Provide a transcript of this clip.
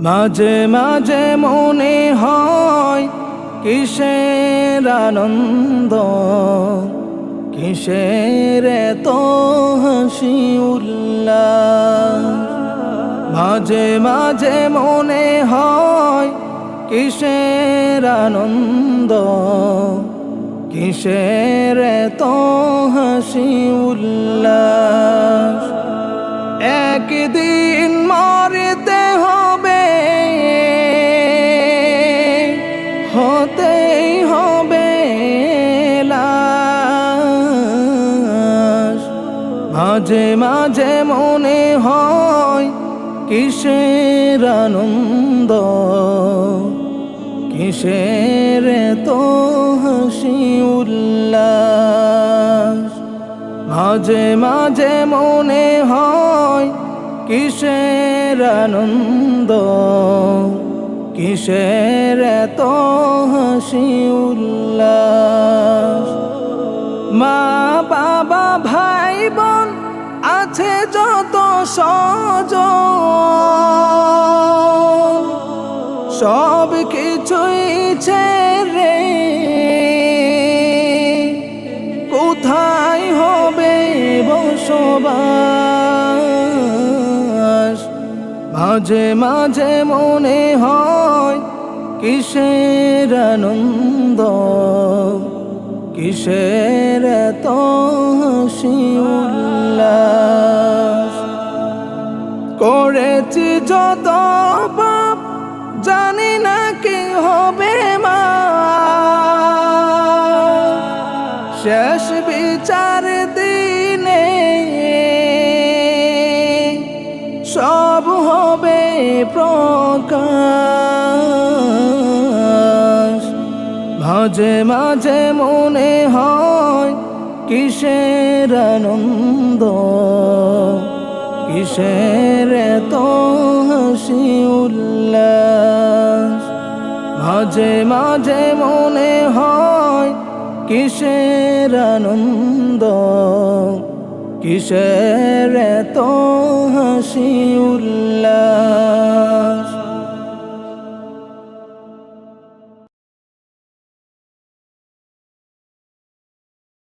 মাঝে মাঝে মনে হয় কিসের আনন্দ, কিসের এত হাসি উল্লাস। মাঝে মাঝে মনে হয় কিসের আনন্দ, কিসের এত হাসি উল্লাস। একদিন মরতে হবে, হতেই হবে লাশ। মাঝে মাঝে মনে হয় কিসের আনন্দ, কিসের এতো হাসি উল্লাস। মাঝে মাঝে মনে হয় কিসের আনন্দ, কিসের এতো হাসি উল্লাস। মা বাবা ভাই বোন আছে যত স্বজন, সব কিছুই ছেড়ে কোথায় হবে বসবাস। মাঝে মাঝে মনে হয় কিসের আনন্দ, কিসের এতো হাসি উল্লাস। করেছি যত পাপ জানি না কি হবে মা, শেষ বিচার দিনে সব হবে প্রকাশ। মাঝে মাঝে মনে হয় কিসের আনন্দ, কিসের এতো হাসি উল্লাস। মাঝে মাঝে মনে হয় কিসের আনন্দ, কিসের এতো হাসি উল্লাস।